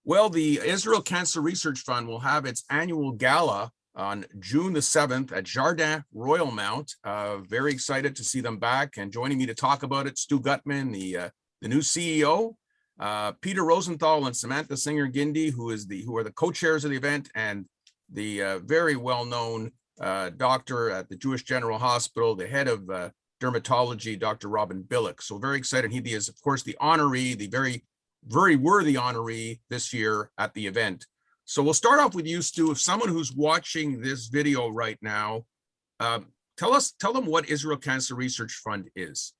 Well, the Israel Cancer Research Fund will have its annual gala on June the 7th at Jardin Royalmount. Very excited to see them back, and joining me to talk about it, Stu Guttman, the new CEO, Peter Rosenthal and Samantha Singer-Guindi, who are the co-chairs of the event, and the very well-known doctor at the Jewish General Hospital, the head of dermatology, Dr. Robin Billick. So very excited. He is, of course, the honoree, the very worthy honoree this year at the event. So we'll start off with you, Stu. If someone who's watching this video right now, tell them what Israel Cancer Research Fund is.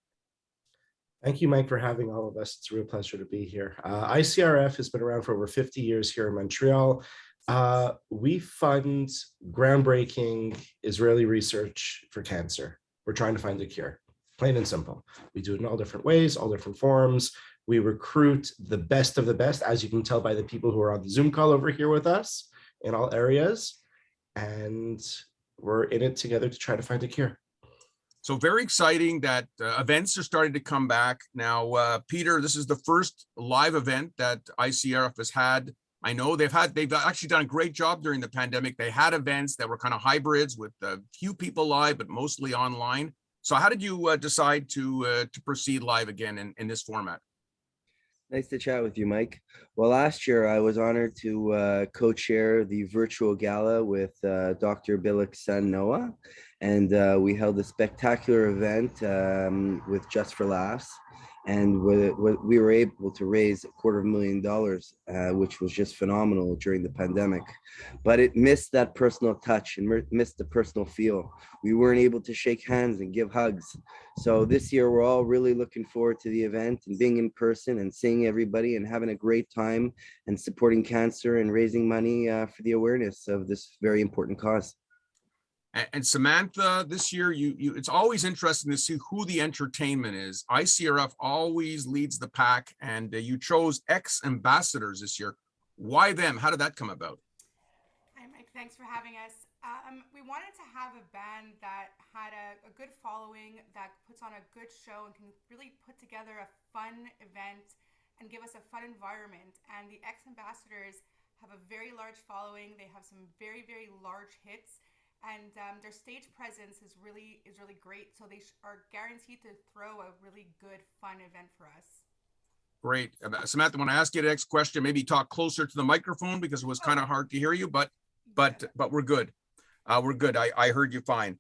Thank you, Mike, for having all of us. It's a real pleasure to be here. ICRF has been around for over 50 years here in Montreal. We fund groundbreaking Israeli research for cancer. We're trying to find a cure, plain and simple. We do it in all different ways, all different forms. We recruit the best of the best, as you can tell by the people who are on the Zoom call over here with us in all areas. And we're in it together to try to find a cure. So very exciting that events are starting to come back. Now, Peter, this is the first live event that ICRF has had. I know they've actually done a great job during the pandemic. They had events that were kind of hybrids with a few people live, but mostly online. So how did you decide to proceed live again in this format? Nice to chat with you, Mike. Well, last year I was honored to co-chair the virtual gala with Dr. Billick's son, Noah. And we held a spectacular event with Just for Laughs. And we were able to raise $250,000, which was just phenomenal during the pandemic. But it missed that personal touch and missed the personal feel. We weren't able to shake hands and give hugs. So this year, we're all really looking forward to the event and being in person and seeing everybody and having a great time and supporting cancer and raising money for the awareness of this very important cause. And Samantha, this year, it's always interesting to see who the entertainment is. ICRF always leads the pack, and you chose ex-ambassadors this year. Why them? How did that come about? Hi, Mike. Thanks for having us. We wanted to have a band that had a good following, that puts on a good show and can really put together a fun event and give us a fun environment. And the ex-ambassadors have a very large following. They have some very, very large hits. And their stage presence is really great. So they are guaranteed to throw a really good, fun event for us. Great. Samantha, when I ask you the next question, maybe talk closer to the microphone because it was kind of hard to hear you, but we're good. We're good. I heard you fine.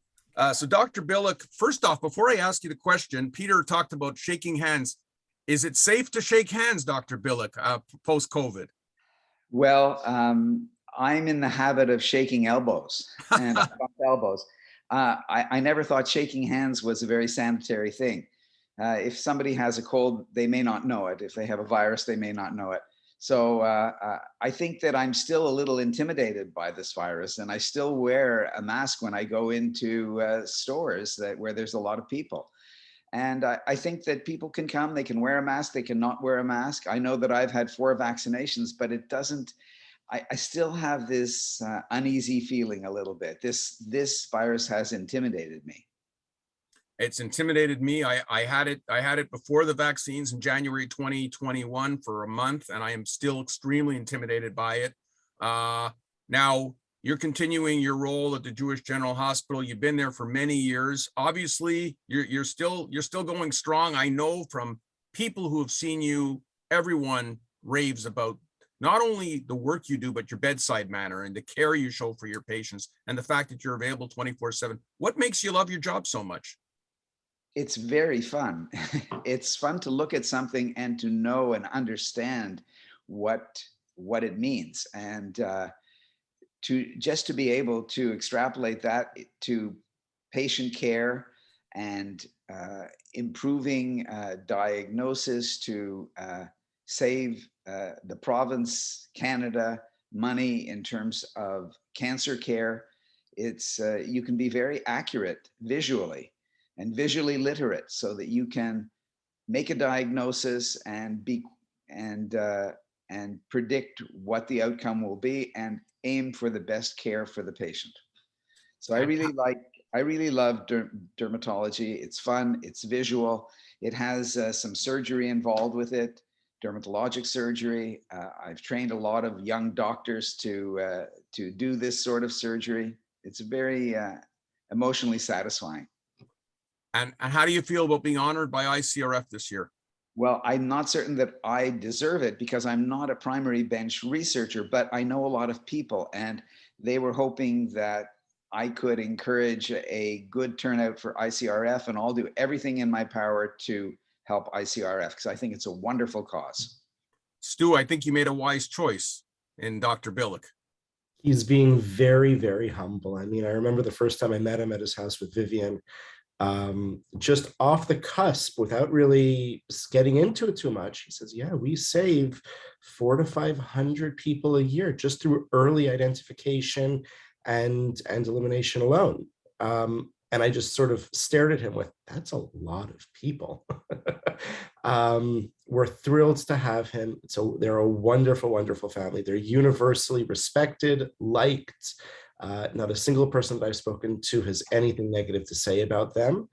So Dr. Billick, first off, before I ask you the question, Peter talked about shaking hands. Is it safe to shake hands, Dr. Billick, post-COVID? Well, I'm in the habit of shaking elbows and elbows. I never thought shaking hands was a very sanitary thing. If somebody has a cold, they may not know it. If they have a virus, they may not know it. So I think that I'm still a little intimidated by this virus, and I still wear a mask when I go into stores where there's a lot of people. And I think that people can come, they can wear a mask, they can not wear a mask. I know that I've had 4 vaccinations, but it doesn't, I still have this uneasy feeling a little bit. This virus has intimidated me. It's intimidated me. I had it before the vaccines in January 2021 for a month, and I am still extremely intimidated by it. Now you're continuing your role at the Jewish General Hospital. You've been there for many years. Obviously, you're still going strong. I know from people who have seen you, everyone raves about not only the work you do, but your bedside manner and the care you show for your patients and the fact that you're available 24/7. What makes you love your job so much? It's very fun. It's fun to look at something and to know and understand what it means, and to be able to extrapolate that to patient care and improving diagnosis to save the province, Canada, money in terms of cancer care. It's you can be very accurate visually and visually literate so that you can make a diagnosis and predict what the outcome will be and aim for the best care for the patient. So I really love dermatology. It's fun, it's visual. It has some surgery involved with it. dermatologic surgery. I've trained a lot of young doctors to do this sort of surgery. It's very emotionally satisfying. And how do you feel about being honored by ICRF this year? Well, I'm not certain that I deserve it because I'm not a primary bench researcher, but I know a lot of people, and they were hoping that I could encourage a good turnout for ICRF, and I'll do everything in my power to help ICRF because I think it's a wonderful cause. Stu, I think you made a wise choice in Dr. Billick. He's being very, very humble. I mean, I remember the first time I met him at his house with Vivian, just off the cusp without really getting into it too much. He says, yeah, we save 400 to 500 people a year just through early identification and elimination alone. And I just sort of stared at him with, that's a lot of people. We're thrilled to have him. So they're a wonderful, wonderful family. They're universally respected, liked. Not a single person that I've spoken to has anything negative to say about them.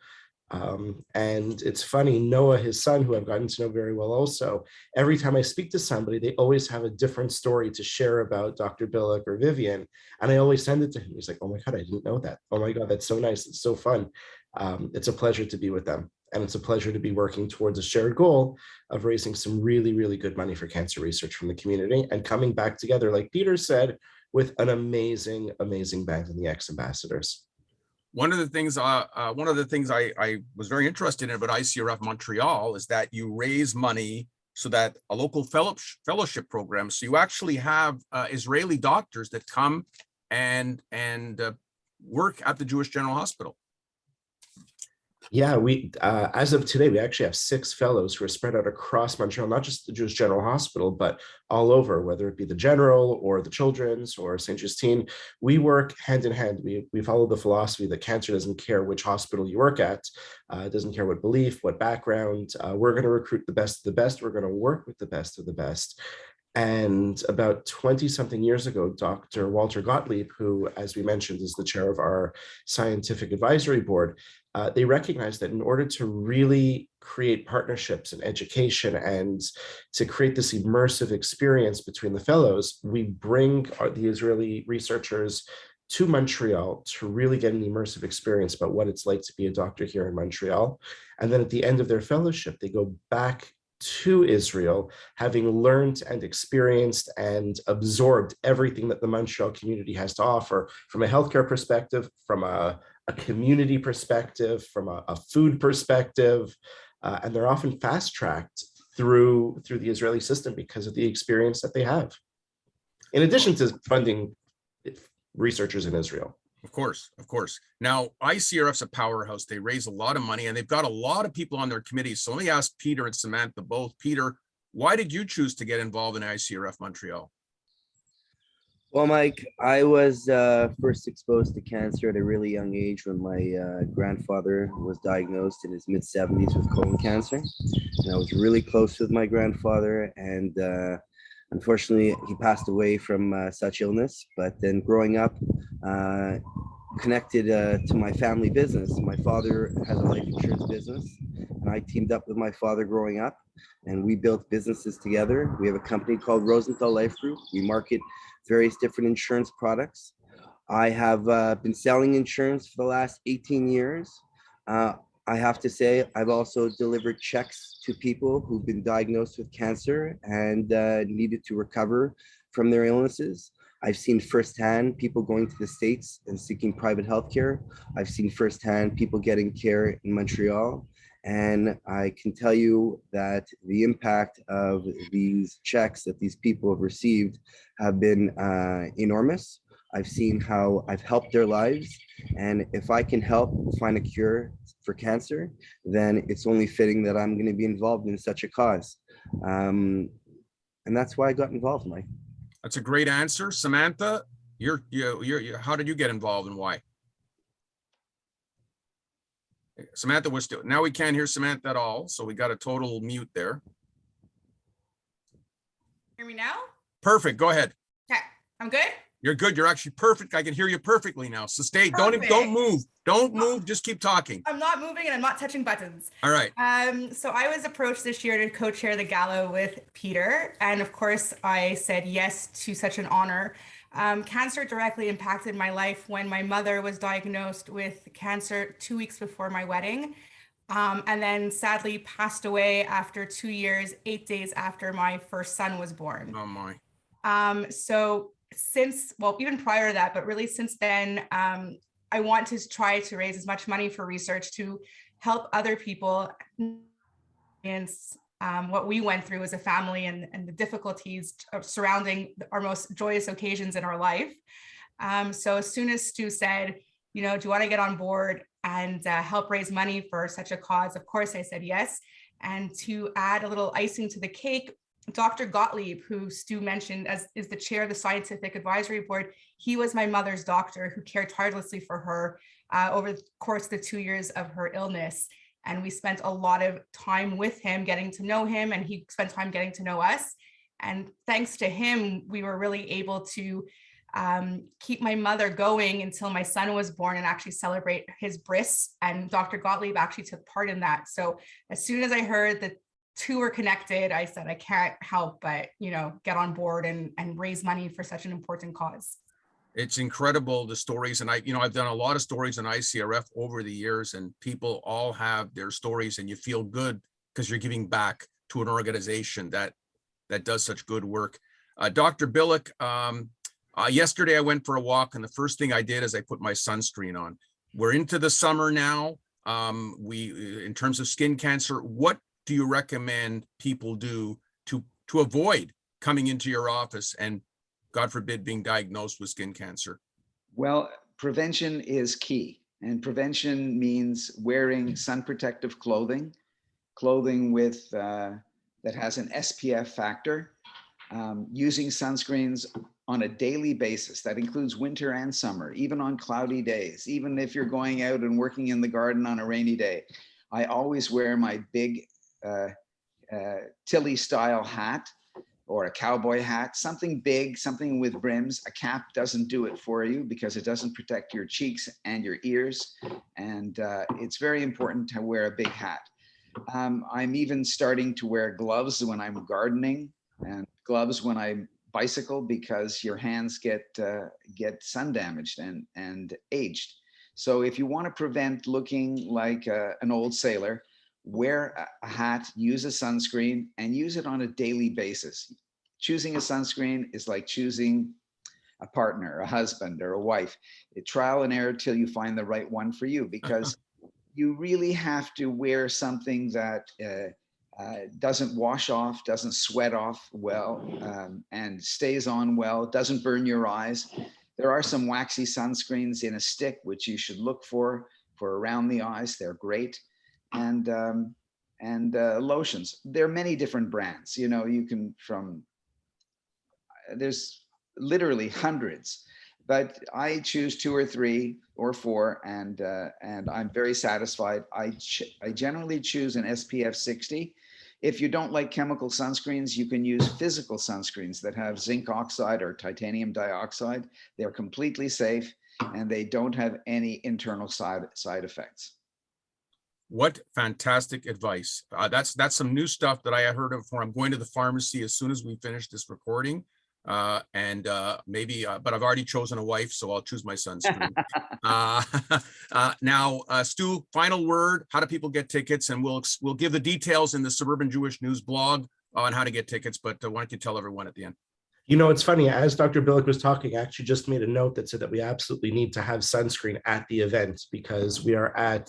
And it's funny, Noah, his son, who I've gotten to know very well also, every time I speak to somebody, they always have a different story to share about Dr. Billick or Vivian. And I always send it to him. He's like, oh my God, I didn't know that. Oh my God, that's so nice. It's so fun. It's a pleasure to be with them. And it's a pleasure to be working towards a shared goal of raising some really, really good money for cancer research from the community and coming back together, like Peter said, with an amazing, amazing band in the ex-ambassadors. One of the things I was very interested in about ICRF Montreal is that you raise money so that a local fellowship program. So you actually have Israeli doctors that come and work at the Jewish General Hospital. Yeah, we as of today, we actually have 6 fellows who are spread out across Montreal, not just the Jewish General Hospital, but all over, whether it be the General or the Children's or St. Justine. We work hand in hand. We follow the philosophy that cancer doesn't care which hospital you work at. It doesn't care what belief, what background. We're going to recruit the best of the best. We're going to work with the best of the best. And about 20-something years ago, Dr. Walter Gottlieb, who, as we mentioned, is the chair of our scientific advisory board, they recognized that in order to really create partnerships and education and to create this immersive experience between the fellows, we bring the Israeli researchers to Montreal to really get an immersive experience about what it's like to be a doctor here in Montreal. And then at the end of their fellowship, they go back to Israel, having learned and experienced and absorbed everything that the Montreal community has to offer from a healthcare perspective, from a community perspective, from a food perspective, and they're often fast-tracked through the Israeli system because of the experience that they have, in addition to funding researchers in Israel. Of course, of course. Now, ICRF's a powerhouse. They raise a lot of money and they've got a lot of people on their committees. So let me ask Peter and Samantha both. Peter, why did you choose to get involved in ICRF Montreal? Well, Mike, I was first exposed to cancer at a really young age when my grandfather was diagnosed in his mid-70s with colon cancer. And I was really close with my grandfather, and unfortunately, he passed away from such illness. But then growing up, connected to my family business. My father has a life insurance business, and I teamed up with my father growing up, and we built businesses together. We have a company called Rosenthal Life Group. We market various different insurance products. I have been selling insurance for the last 18 years. I have to say, I've also delivered checks to people who've been diagnosed with cancer and needed to recover from their illnesses. I've seen firsthand people going to the States and seeking private healthcare. I've seen firsthand people getting care in Montreal. And I can tell you that the impact of these checks that these people have received have been enormous. I've seen how I've helped their lives. And if I can help find a cure for cancer, then it's only fitting that I'm going to be involved in such a cause. And that's why I got involved, Mike. That's a great answer. Samantha, how did you get involved and why? Samantha was still, now we can't hear Samantha at all. So we got a total mute there. Hear me now? Perfect. Go ahead. Okay, I'm good. You're good. You're actually perfect. I can hear you perfectly now. So stay, don't Perfect. move. Don't move. Just keep talking. I'm not moving and I'm not touching buttons. All right. So I was approached this year to co-chair the gala with Peter. And of course, I said yes to such an honor. Cancer directly impacted my life when my mother was diagnosed with cancer 2 weeks before my wedding. And then sadly passed away after 2 years, 8 days after my first son was born. Oh my. So since, well, even prior to that, but really since then, I want to try to raise as much money for research to help other people experience what we went through as a family and the difficulties surrounding our most joyous occasions in our life. So as soon as Stu said, you know, do you want to get on board and help raise money for such a cause? Of course, I said yes. And to add a little icing to the cake, Dr. Gottlieb, who Stu mentioned as is the chair of the scientific advisory board, he was my mother's doctor who cared tirelessly for her over the course of the 2 years of her illness. And we spent a lot of time with him, getting to know him, and he spent time getting to know us. And thanks to him, we were really able to keep my mother going until my son was born and actually celebrate his bris. And Dr. Gottlieb actually took part in that. So as soon as I heard that two were connected, I said, I can't help but, you know, get on board and raise money for such an important cause. It's incredible, the stories. And I've done a lot of stories on ICRF over the years, and people all have their stories, and you feel good because you're giving back to an organization that does such good work. Dr. Billick, yesterday I went for a walk, and the first thing I did is I put my sunscreen on. We're into the summer now. In terms of skin cancer, what do you recommend people do to avoid coming into your office and, God forbid, being diagnosed with skin cancer? Well, prevention is key, and prevention means wearing sun protective clothing with that has an SPF factor, using sunscreens on a daily basis. That includes winter and summer, even on cloudy days, even if you're going out and working in the garden on a rainy day. I always wear my big Tilly style hat or a cowboy hat, something big, something with brims. A cap doesn't do it for you because it doesn't protect your cheeks and your ears. And it's very important to wear a big hat. I'm even starting to wear gloves when I'm gardening and gloves when I bicycle, because your hands get sun damaged and aged. So if you want to prevent looking like an old sailor, wear a hat, use a sunscreen, and use it on a daily basis. Choosing a sunscreen is like choosing a partner, a husband, or a wife. Trial and error till you find the right one for you, because you really have to wear something that doesn't wash off, doesn't sweat off well, and stays on well, doesn't burn your eyes. There are some waxy sunscreens in a stick, which you should look for around the eyes. They're great. And lotions. There are many different brands. You know, you can there's literally hundreds, but I choose 2 or 3 or 4, and I'm very satisfied. I generally choose an SPF 60. If you don't like chemical sunscreens, you can use physical sunscreens that have zinc oxide or titanium dioxide. They're completely safe, and they don't have any internal side effects. What fantastic advice. That's some new stuff that I had heard of before. I'm going to the pharmacy as soon as we finish this recording. Maybe, but I've already chosen a wife, so I'll choose my sunscreen. Now, Stu, final word. How do people get tickets? And we'll give the details in the Suburban Jewish News blog on how to get tickets, but why don't you tell everyone at the end? You know, it's funny, as Dr. Billick was talking, I actually just made a note that said that we absolutely need to have sunscreen at the event, because we are at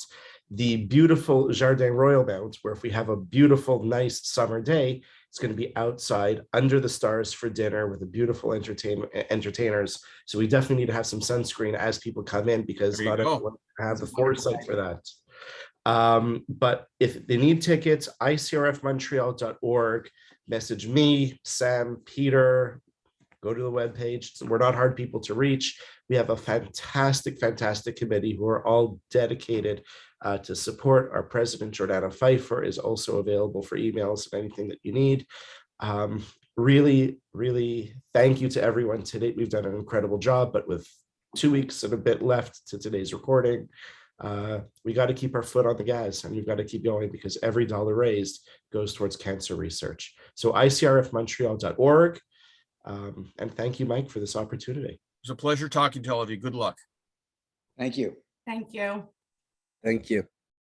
the beautiful Jardin Royalmount, where if we have a beautiful, nice summer day, it's going to be outside under the stars for dinner with the beautiful entertainers. So we definitely need to have some sunscreen as people come in, because not everyone have the foresight for that. But if they need tickets, ICRFMontreal.org, message me, Sam, Peter, go to the webpage. We're not hard people to reach. We have a fantastic committee who are all dedicated to support. Our president, Jordana Pfeiffer, is also available for emails and anything that you need. Really, thank you to everyone to date. We've done an incredible job, but with 2 weeks and a bit left to today's recording, we got to keep our foot on the gas, and we've got to keep going, because every dollar raised goes towards cancer research. So ICRFMontreal.org. And thank you, Mike, for this opportunity. It was a pleasure talking to all of you. Good luck. Thank you. Thank you. Thank you.